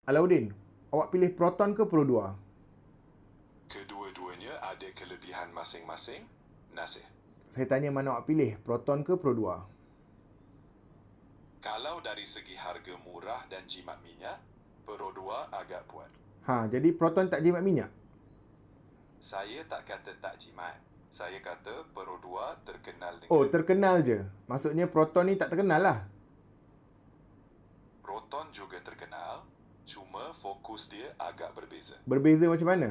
Alauddin, awak pilih proton ke Pro 2? Kedua-duanya ada kelebihan masing-masing, Nasir. Saya tanya mana awak pilih, proton ke Pro 2? Kalau dari segi harga murah dan jimat minyak, Pro 2 agak puan. Jadi proton tak jimat minyak? Saya tak kata tak jimat. Saya kata Pro 2 terkenal dengan... Oh, terkenal je. Maksudnya proton ni tak terkenal lah. Proton juga terkenal, cuma fokus dia agak berbeza. Berbeza macam mana?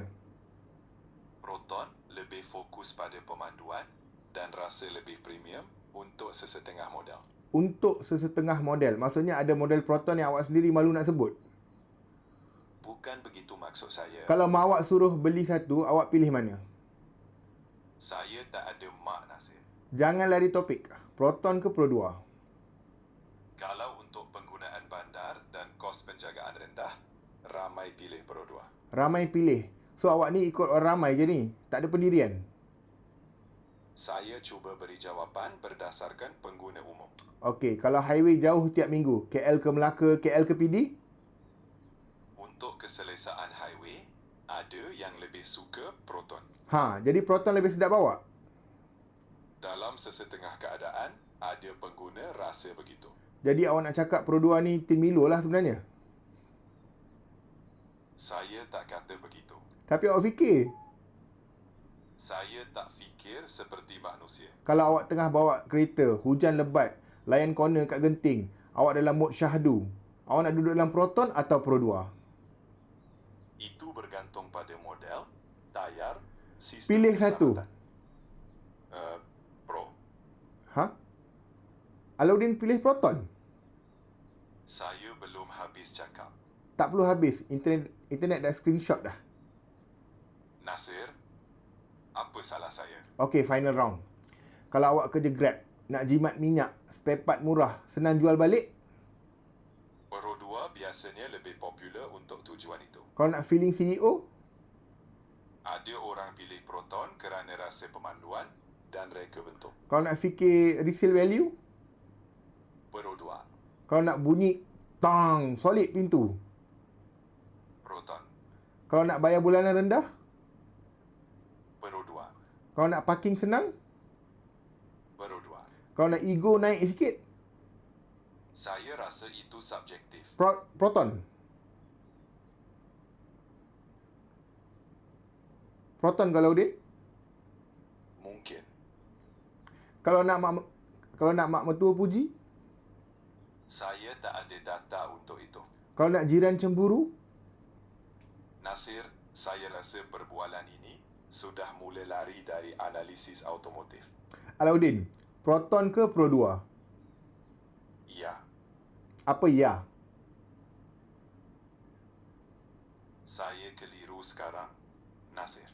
Proton lebih fokus pada pemanduan dan rasa lebih premium untuk sesetengah model. Untuk sesetengah model. Maksudnya ada model proton yang awak sendiri malu nak sebut? Bukan begitu maksud saya. Kalau mak awak suruh beli satu, awak pilih mana? Saya tak ada mak, Nasir. Jangan lari topik. Proton ke Pro 2? Kalau untuk penggunaan bandar dan kos penjagaan rendah, ramai pilih Pro 2. Ramai pilih. So awak ni ikut orang ramai je ni? Tak ada pendirian? Saya cuba beri jawapan berdasarkan pengguna umum. Okey, kalau highway jauh tiap minggu, KL ke Melaka, KL ke PD? Untuk keselesaan highway, ada yang lebih suka Proton. Jadi proton lebih sedap bawa? Dalam sesetengah keadaan, ada pengguna rasa begitu. Jadi awak nak cakap Pro 2 ni tin Milo lah sebenarnya? Saya tak kata begitu. Tapi awak fikir, Saya tak fikir seperti manusia. kalau awak tengah bawa kereta, hujan lebat, layan corner kat Genting, awak dalam mod syahdu, awak nak duduk dalam proton atau Pro 2? Itu bergantung pada model, tayar, sistem Pilih satu. Pro. Alauddin pilih proton? Saya belum habis cakap. Tak perlu habis, internet dah screenshot dah. Nasir, apa salah saya? Okey, final round. Kalau awak kerja Grab, nak jimat minyak, spare part murah, senang jual balik? Pro 2 biasanya lebih popular untuk tujuan itu. Kalau nak feeling CEO? Ada orang pilih Proton kerana rasa pemanduan dan reka bentuk. Kalau nak fikir resale value? Pro 2. Kalau nak bunyi, tang, solid pintu? Proton. Kalau nak bayar bulanan rendah? Pro 2. Kalau nak parking senang? Pro 2. Kalau nak ego naik sikit? Saya rasa itu subjektif. Proton? Proton kalau Alauddin? Mungkin. Kalau nak mak mertua puji? Saya tak ada data untuk itu. Kalau nak jiran cemburu? Nasir, saya rasa perbualan ini sudah mula lari dari analisis automotif. Alauddin, proton ke Pro 2? Ya. Apa ya? Saya keliru sekarang, Nasir.